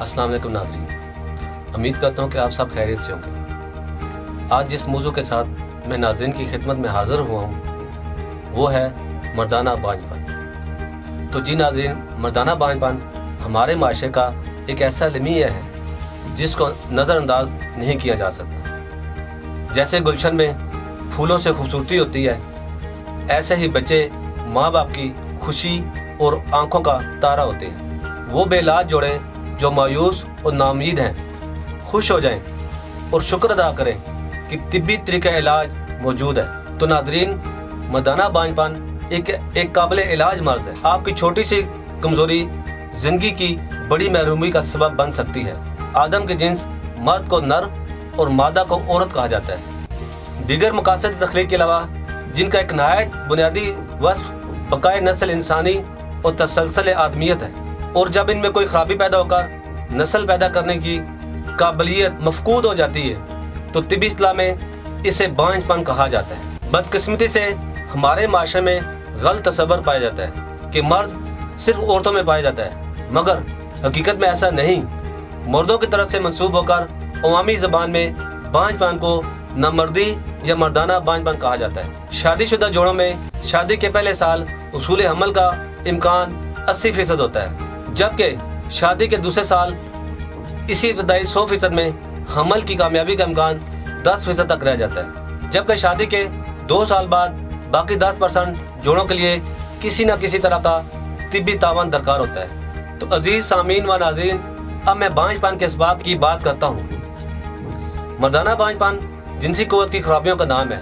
अस्सलाम वालेकुम नाज़रीन, उम्मीद करता हूँ कि आप सब खैरियत से होंगे। आज जिस मौजू के साथ मैं नाज़रीन की खिदमत में हाज़िर हुआ हूँ वो है मर्दाना बांझपन। तो जी नाज़रीन, मर्दाना बांझपन हमारे माशरे का एक ऐसा अलमिया है जिसको नज़रअंदाज नहीं किया जा सकता। जैसे गुलशन में फूलों से खूबसूरती होती है, ऐसे ही बच्चे माँ बाप की खुशी और आंखों का तारा होते हैं। वो बेलाज जोड़े जो मायूस और नाउम्मीद हैं खुश हो जाएं और शुक्र अदा करें कि तिब्बी तरीक़ा इलाज मौजूद है। तो नाज़रीन, मर्दाना बांझपन एक काबिल इलाज मर्ज़ है। आपकी छोटी सी कमज़ोरी ज़िंदगी की बड़ी महरूमी का सबब बन सकती है। आदम के जिन्स मर्द को नर और मादा को औरत कहा जाता है। दीगर मकासद तख्लीक के अलावा जिनका एक नहायत बुनियादी वस्फ़ बकाए नस्ल इंसानी और तसलसल आदमियत है, और जब इनमें कोई खराबी पैदा होकर नस्ल पैदा करने की काबिलियत मफकूद हो जाती है तो तिब्बी इस्तिलाह में इसे बांझपन कहा जाता है। बदकिस्मती से हमारे माशरे में गलत तसव्वुर पाया जाता है कि मर्द सिर्फ औरतों में पाया जाता है, मगर हकीकत में ऐसा नहीं। मर्दों की तरफ से मंसूब होकर अवामी ज़बान में बांझपन को नामर्दी या मर्दाना बांझपन कहा जाता है। शादीशुदा जोड़ों में शादी के पहले साल उसूल हमल का इम्कान 80% होता है, जबकि शादी के दूसरे साल इसी इब्तदाई 100% में हमल की कामयाबी का इम्कान 10% तक रह जाता है। जबकि शादी के 2 साल बाद बाकी 10% जोड़ों के लिए किसी न किसी तरह का तिब्बी तावन दरकार होता है। तो अजीज सामीन व नाज़रीन, अब मैं बांझपन के असबाब की बात करता हूँ। मर्दाना बांझपन जिनसी कुव्वत की खराबियों का नाम है,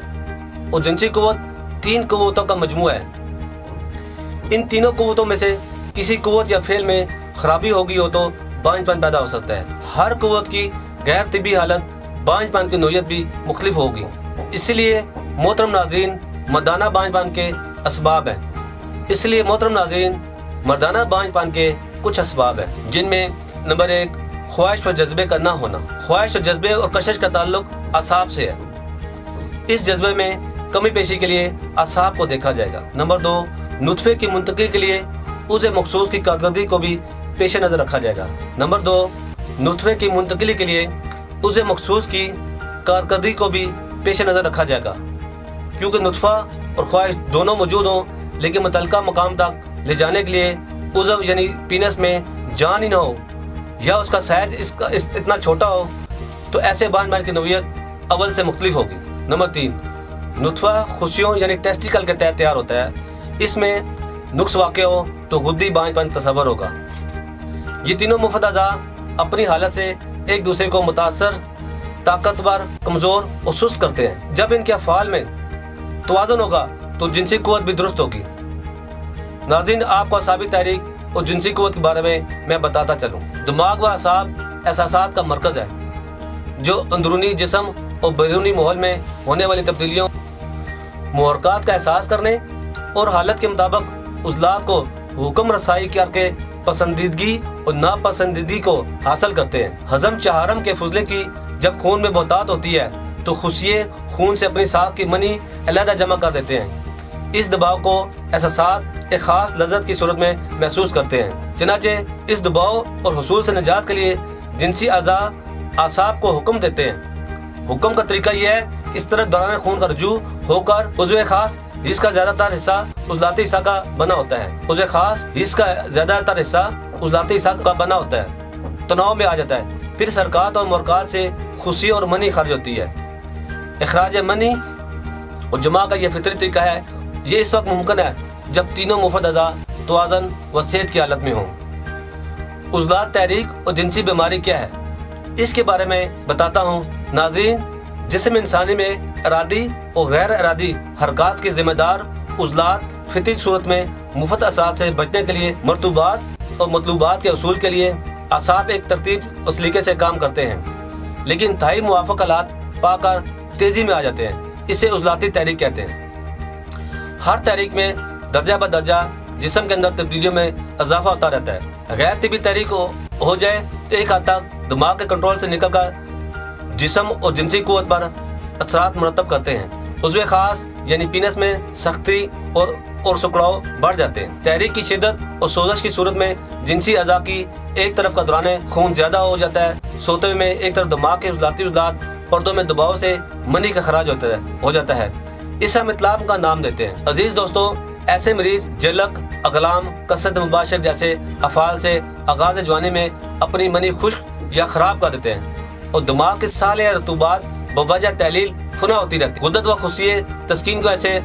और जिनसी कुव्वत 3 कुव्वतों का मजमूआ है। इन तीनों कुव्वतों में से किसी कुव्वत या फेल में खराबी होगी हो तो बांझपन पैदा हो सकता है। हर कुव्वत की गैर तिब्बी हालत बांझपन की नोयत भी मुख्तलिफ होगी। इसलिए मोहतरम नाज़रीन, मर्दाना बांझपन के असबाब हैं। इसलिए मोहतरम नाज़रीन, मर्दाना बांझपन के कुछ असबाब हैं, जिनमें नंबर 1 ख्वाहिश और जज्बे का ना होना। ख्वाहिश और जज्बे और कशिश का ताल्लुक असाब से है। इस जज्बे में कमी पेशी के लिए असाब को देखा जाएगा। नंबर 2 नुतफे की मुंतकिल के लिए उसे मखसूस की कारकर्दगी को भी पेश नज़र रखा जाएगा। नंबर 2 नुतफे की मुंतकिली के लिए उसे मखसूस की कारकर्दगी को भी पेश नज़र रखा जाएगा, क्योंकि नुतफा और ख्वाहिश दोनों मौजूद हों लेकिन मुतल्लिका मकाम तक ले जाने के लिए उज़व यानी पीनस में जान ही ना हो या उसका साइज इतना छोटा हो, तो ऐसे बांझपन की नौइयत अव्वल से मुख्तलिफ होगी। नंबर 3 नुतफा खुशियों यानी टेस्टिकल के तहत तैयार होता है। इसमें नुक्स वाक़ हो तो गुद्दी बांझपन तस्वर होगा। ये तीनों मुफ़द अज़ा अपनी हालत से एक दूसरे को मुतासर, ताकतवर, कमज़ोर और सुस्त करते हैं। जब इनके अफ़आल में तवाज़ुन होगा तो जिनसी कुव्वत भी दुरुस्त होगी। नाज़रीन, आपको असाबी तहरीक और जिनसी कुव्वत के बारे में मैं बताता चलूँ। दिमाग व असाब एहसासात का मरकज़ है जो अंदरूनी जिस्म और बैरूनी माहौल में होने वाली तब्दीलियों, मुहरकात का एहसास करने और हालत के मुताबिक उज़लात को हुक्म रसाई करके पसंदीदगी और नापसंदीदगी को हासिल करते हैं। हज़म चहारम के फुजले की जब खून में बहुतात होती है तो खुशिये खून से अपनी साख की मनी अलहदा जमा कर देते हैं। इस दबाव को एहसासात एक ख़ास लज़्ज़त की सूरत में महसूस करते हैं। चनाचे इस दबाव और हुसूल से निजात के लिए जिनसी अज़ा आसाब को हुक्म देते हैं। हुक्म का तरीका यह है, इस तरह दौरान खून का रुजू होकर उज़्व खास जिसका ज़्यादातर हिस्सा उज़लाती हिस्सा का बना होता है, उज़्व खास जिसका ज़्यादातर हिस्सा उज़लाती हिस्सा का बना होता है, तनाव में आ जाता है। फिर सरकात और मुरकात से खुशी और मनी खर्च होती है। इखराज मनी और जमा का यह फितरी तरीका है। ये इस वक्त मुमकिन है जब तीनों मुफ़द अज़ा तवाज़ुन व सेहत की हालत में हों। उज़लात तहरीक और जिनसी बीमारी क्या है, इसके बारे में बताता हूँ। नाज़रीन, जिस्म इंसानी में इरादी और गैर इरादी हरकत के ज़िम्मेदार उज़लात फितरी सूरत में मुफ़त असार से बचने के लिए मरतूबात और मतलूबात के असूल के लिए असाब एक तरतीब और सलीके से काम करते हैं, लेकिन इंतहाई मुवाफ़क़ हालात पाकर तेज़ी में आ जाते हैं। इसे उज़लाती तहरीक कहते हैं। हर तहरीक में दर्जा ब दर्जा जिस्म के अंदर तब्दीलियों में इजाफा होता रहता है। गैर तिब्बी तहरीक हो जाए तो एक हद तक दिमाग के कंट्रोल से निकलकर जिस्म और जिनसी कुव्वत पर असरात मुरतब करते हैं। उज़्व खास यानी पीनस में सख्ती और और सुकड़ाव बढ़ जाते हैं। तहरीक की शिद्दत और सोजश की सूरत में जिनसी अज़ा की एक तरफ का दौरान खून ज्यादा हो जाता है। सोते हुए में एक तरफ दिमाग के उजलाती उजलात पर्दों में दबाव से मनी का खराज हो जाता है। इस हम इतलाम का नाम देते हैं। अजीज दोस्तों, ऐसे मरीज जलक, अगलाम, कसरत मुबाशर जैसे अफाल से आगाज जवानी में अपनी मनी खुश्क या खराब कर देते हैं और दिमाग के साले या रतूबात बवजह तहलील फुना होती रहती। गुद्दत व खुशिये तस्कीन को ऐसे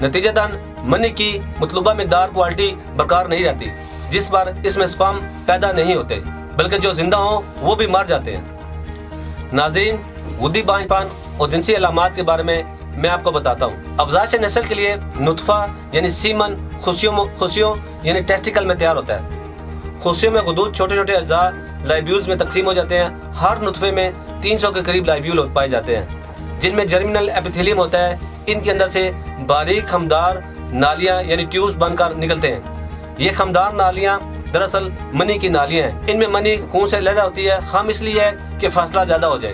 नतीजतन मनी की मतलूबा मिकदार क्वालिटी बरकरार नहीं रहती, जिस पर इसमें स्पर्म पैदा नहीं होते, बल्कि जो जिंदा हों वो भी मर जाते हैं। नाज़रीन, गुद्दी बांझपन और जिनसी अलामात के बारे में मैं आपको बताता हूँ। अफजाइश नस्ल के लिए नुतफा यानी सीमन खुशियों यानी टेस्टिकल में तैयार होता है। खुशियों में गुदूद छोटे छोटे अज्जा लाइब्यूल्स में तकसीम हो जाते हैं। हर नुतफे में 300 के करीब लाइब्यूल पाए जाते हैं, जिनमें जर्मिनल एपिथेलियम होता है। इनके अंदर से बारीक खमदार नालियाँ यानी ट्यूब्स बनकर निकलते हैं। ये खमदार नालियाँ दरअसल मनी की नालियाँ हैं। इनमें मनी खून से लहदा होती है। खाम इसलिए है कि फासला ज़्यादा हो जाए,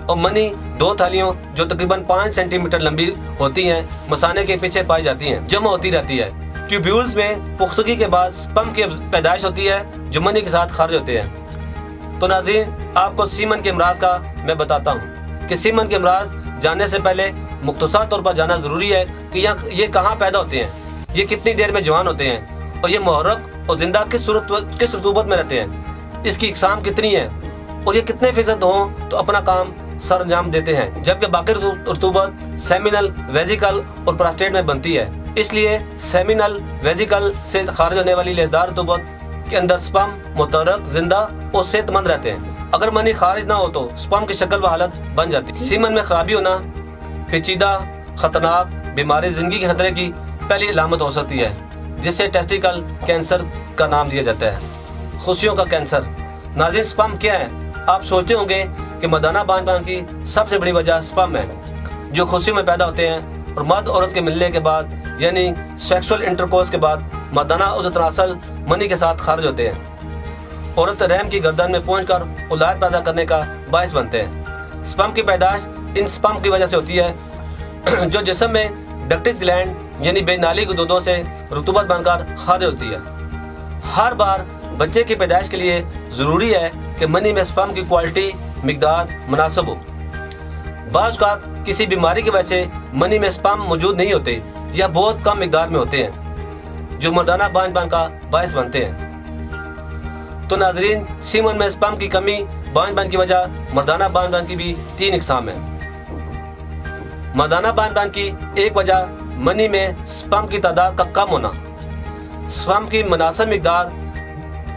और मनी 2 थालियों जो तकरीबन 5 सेंटीमीटर लंबी होती हैं मसाने के पीछे पाई जाती हैं, जमा होती रहती है। ट्यूब्यूल्स में पुख्तगी के बाद स्पर्म की पैदाइश होती है जो मनी के साथ खारिज होते हैं। तो नाज़रीन, आपको सीमन के अमराज का मैं बताता हूँ कि सीमन के अमराज जानने से पहले मुख्तसर तौर पर जानना ज़रूरी है कि ये कहाँ पैदा होते हैं, ये कितनी देर में जवान होते हैं, और ये मुहर्रक और जिंदा किस रतूबत में रहते हैं, इसकी इकसाम कितनी है, और ये कितने फीसद हों तो अपना काम सर अंजाम देते हैं। जबकि बाकी रतूबत सेमिनल, वेजिकल और प्रोस्टेट में बनती है। इसलिए सेमिनल, वेजिकल से खारिज होने वाली लेसदार रतूबत के अंदर स्पर्म मुतहर्रिक, जिंदा और सेहतमंद रहते हैं। अगर मनी खारिज ना हो तो स्पर्म की शक्ल व हालत बन जाती है। सीमन में खराबी होना पेचीदा, खतरनाक बीमारी जिंदगी के खतरे की पहली अलामत हो सकती है, जिससे टेस्टिकल कैंसर का नाम दिया जाता है। खुशियों का कैंसर। नाज़रीन, स्पर्म क्या है? आप सोचते होंगे कि मर्दाना बांझपन की सबसे बड़ी वजह स्पर्म है, जो खुशियों में पैदा होते हैं और मर्द औरत के मिलने के बाद यानी सेक्सुअल इंटरकोर्स के बाद मर्दाना उज़्व तनासल मनी के साथ खारिज होते हैं। औरत रहम की गर्दन में पहुंचकर औलाद पैदा करने का बायस बनते हैं। स्पर्म की पैदाइश इन स्पर्म की वजह से होती है जो जिस्म में डक्टिस ग्लैंड यानी बेनाली गुदूदों से रतूबत बनकर खारिज होती है। हर बार बच्चे की पैदाइश के लिए ज़रूरी है कि मनी में स्पर्म की क्वालिटी मिकदार मुनासिब हो। बाज़ औक़ात किसी बीमारी की वजह से मनी में स्पर्म मौजूद नहीं होते या बहुत कम मिकदार में होते हैं, जो मर्दाना बांझपन का बायस बनते हैं। तो नाज़रीन, सीमन में स्पर्म की कमी बांझपन की वजह मर्दाना बांझपन की भी 3 इकसाम है। मर्दाना बांझपन की एक वजह मनी में स्पर्म की तादाद का कम होना। स्पर्म की मुनासिब मिकदार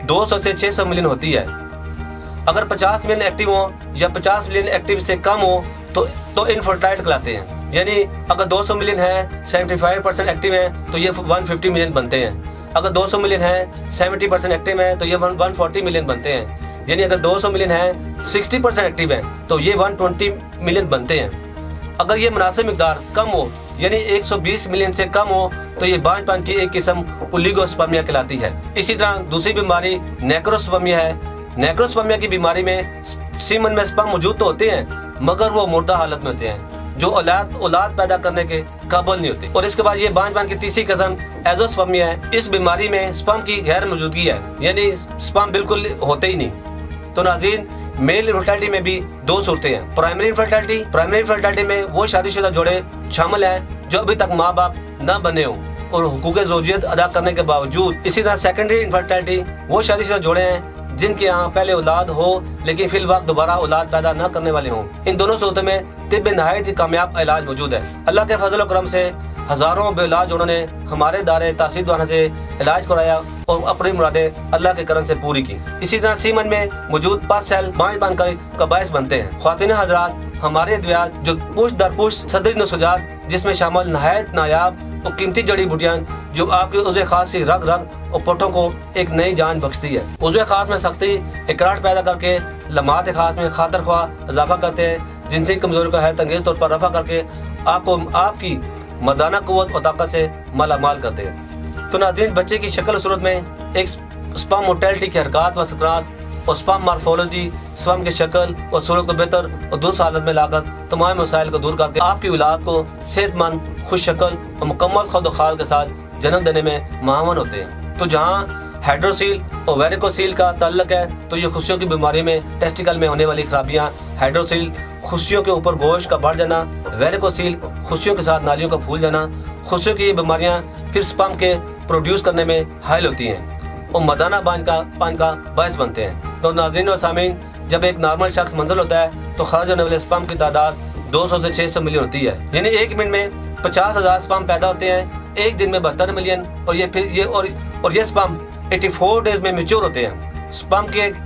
200 से 600 मिलियन होती है। अगर 50 मिलियन एक्टिव हो या 50 मिलियन एक्टिव से कम हो तो इनफर्टाइल कहलाते हैं। यानी अगर 200 मिलियन है, 75% एक्टिव है तो ये 150 मिलियन बनते हैं। अगर 200 मिलियन है, 70% एक्टिव है तो ये 140 मिलियन बनते हैं। यानी अगर 200 मिलियन है, 60% एक्टिव है तो ये 120 मिलियन बनते हैं। अगर ये मुनासिब मिकदार कम हो यानी 120 मिलियन से कम हो तो ये बांझपन की एक किस्म ओलिगोस्पर्मिया कहलाती है। इसी तरह दूसरी बीमारी नेक्रोस्पर्मिया है। नेक्रोस्पर्मिया की बीमारी में सीमन में स्पर्म मौजूद तो होते हैं मगर वो मुर्दा हालत में होते हैं, जो औलाद पैदा करने के काबिल नहीं होते। और इसके बाद ये बांझपन की तीसरी किस्म एजोस्पर्मिया है। इस बीमारी में स्पर्म की गैर मौजूदगी है, यानी स्पर्म बिल्कुल होते ही नहीं। तो नाज़रीन, मेल इनफर्टिलिटी में भी 2 सूरतें हैं। प्राइमरी इनफर्टिलिटी में वो शादीशुदा जोड़े शामिल हैं जो अभी तक माँ बाप न बने हों और हुकूक ज़ौजियत अदा करने के बावजूद। इसी तरह सेकेंडरी इनफर्टिलिटी वो शादीशुदा जोड़े हैं जिनके यहाँ पहले औलाद हो लेकिन फिल वक्त दोबारा औलाद पैदा न करने वाले हों। इन दोनों सूरतों में तिब नहायत ही कामयाब इलाज मौजूद है। अल्लाह के फजल करम से हज़ारों बेऔलाद जोड़ों ने हमारे दारे तासीर द्वारा से इलाज कराया और अपनी मुरादें अल्लाह के करम से पूरी की। इसी तरह सीमन में मौजूद 5 सेल बांझपन का बायस बनते हैं। ख्वातीन हज़रात, हमारे अद्वियात जो पुश दर पुश सदरी नुस्ख़ात जिसमें शामिल नहायत नायाब और कीमती जड़ी बूटियाँ जो आपके उज़्व खास की रग और पोटों को एक नई जान बख्शती है। उज़्व खास में सख्ती इकरार पैदा करके लम्हात खास में खातर ख्वाह इजाफा करते हैं, जिनसी कमजोरी का हैरत अंगेज तौर पर रफा करके आपको आपकी मर्दाना क़ुव्वत और ताकत से मालामाल करते हैं। तो नाज़रीन, बच्चे की शक्ल सूरत में एक स्पर्म मोटेलिटी की हरकत व सकरात और स्पर्म मॉर्फोलॉजी स्पर्म की शक्ल और सूरत को बेहतर और दुरुस्त हालत में लाकर तमाम मसाइल को दूर करके आपकी औलाद को सेहतमंद, खुश शक्ल और मुकम्मल खुद-व-खाल के साथ जन्म देने में मामून होते हैं। तो जहाँ हाइड्रोसील और वेरिकोसील का ताल्लुक है, तो ये खुशियों की बीमारी में टेस्टिकल में होने वाली खराबियाँ, हाइड्रोसील खुशियों के ऊपर गोश्त का बढ़ जाना, वेरिकोसील खुशियों के साथ नालियों का फूल जाना, खुशियों की ये बीमारियाँ फिर स्पर्म के प्रोड्यूस करने में हायल होती हैं और मर्दाना पान का बायस बनते हैं। तो नाज़रीन व सामीन, जब एक नॉर्मल शख्स मंजिल होता है तो खर्च होने वाले स्पर्म की तादाद 200 से 600 मिलियन होती है, यानी एक मिनट में 50,000 स्पर्म पैदा होते हैं, एक दिन में 72 मिलियन, और ये स्पर्म 84 डेज में मैच्योर होते हैं। स्पर्म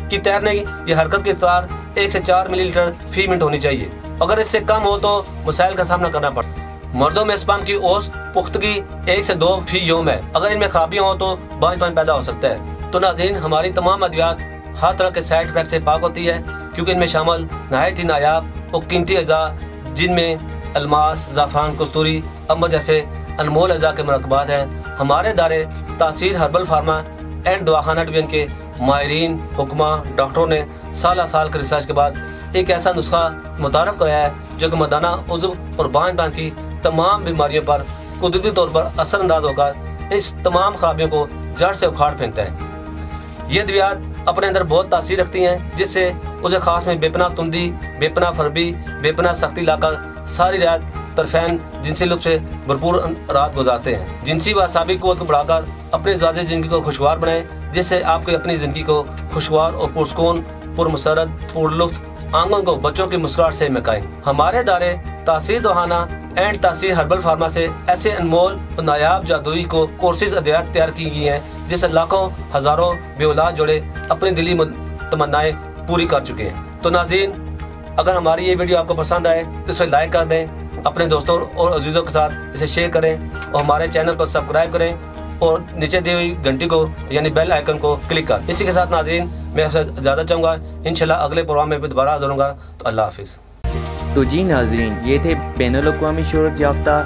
की तैरने की ये हरकत की रफ्तार 1 से 4 मिलीलीटर फी मिनट होनी चाहिए। अगर इससे कम हो तो मसाइल का सामना करना पड़ता है। मर्दों में स्पर्म की औसत पुख्तगी 1 से 2 फी यौम है। अगर इनमें खराबियाँ हो तो बांझपन पैदा हो सकता है। तो नाज़रीन, हमारी तमाम अद्वियात हर तरह के साइड इफेक्ट से पाक होती है, क्योंकि इनमें शामिल नहायत ही नायाब और कीमती अज़ा, जिनमें अलमास, ज़ाफ़रान, कस्तूरी, अम्बर जैसे अनमोल अज़ा के मरकबात हैं। हमारे दारे तासीर हर्बल फार्मा एंड दवाखाना डिवीजन के माहिरीन, हुक्मा, डॉक्टरों ने साल के रिसर्च के बाद एक ऐसा नुस्खा मुतारफ़ कराया है जो कि मर्दाना उज़्व और बांझपन की तमाम बीमारियों पर कुदरती तौर पर असरअंदाज होकर इस तमाम खराबियों को जड़ से उखाड़ फेंकता है। ये अद्वियात अपने अंदर बहुत तासीर रखती हैं, जिससे उसे खास में बेपना तुंदी, बेपना फरबी, बेपना सख्ती लाकर सारी रात तरफैन जिनसी लुत्फ से भरपूर रात गुजारते हैं। जिनसी व असाबी क़ुव्वत को बढ़ाकर अपनी ज़ाती ज़िंदगी को खुशगवार बनाएं, जिससे आपकी अपनी ज़िंदगी को खुशगवार और पुरसकून, पुरमसरत, पुरलुत्फ आंगन को बच्चों की मुस्कुराहट से महकाएं। हमारे दारे तासीर दवाखाना एंड तासीर हर्बल फार्मा से ऐसे अनमोल और नायाब जादुई को कोर्सेज अद्वियात तैयार की गई हैं, जिससे लाखों हज़ारों बेऔलाद जोड़े अपनी दिली तमन्नाएं पूरी कर चुके हैं। तो नाज़रीन, अगर हमारी ये वीडियो आपको पसंद आए तो इसे लाइक कर दें, अपने दोस्तों और अजीज़ों के साथ इसे शेयर करें और हमारे चैनल को सब्सक्राइब करें और नीचे दी हुई घंटी को यानी बेल आइकन को क्लिक कर। इसी के साथ नाज़रीन, मैं आपसे ज़्यादा चाहूँगा इंशाल्लाह अगले प्रोग्राम में दोबारा हाज़िर होऊंगा। तो अल्लाह हाफिज़। तो जी नाज़रीन, ये थे बैनुल अक़वामी शोहरत याफ्ता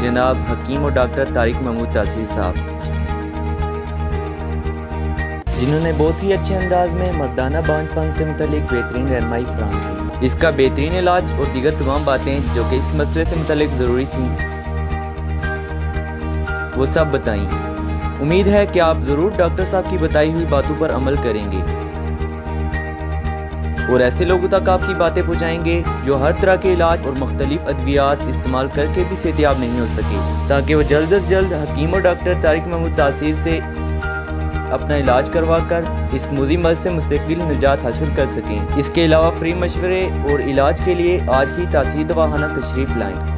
जनाब हकीम और डॉक्टर तारिक महमूद तासीर साहब, जिन्होंने बहुत ही अच्छे अंदाज में मर्दाना बांझपन से मुतल्लिक बेहतरीन रहनुमाई फराहम की। इसका बेहतरीन इलाज और दीगर तमाम बातें जो कि इस मसले से मुतल्लिक ज़रूरी थी, वो सब बताई। उम्मीद है कि आप ज़रूर डॉक्टर साहब की बताई हुई बातों पर अमल करेंगे और ऐसे लोगों तक आपकी बातें पहुँचाएंगे जो हर तरह के इलाज और मुख्तलिफ अद्वियात इस्तेमाल करके भी सेहतियाब नहीं हो सके, ताकि वो जल्द अज जल्द हकीम और डॉक्टर तारिक महमूद तासीर से अपना इलाज करवा कर इस मुज़ी मर्ज़ से मुस्तकिल निजात हासिल कर सकें। इसके अलावा फ्री मशवरे और इलाज के लिए आज ही तासीर दवाखाना तशरीफ़ लाएँ।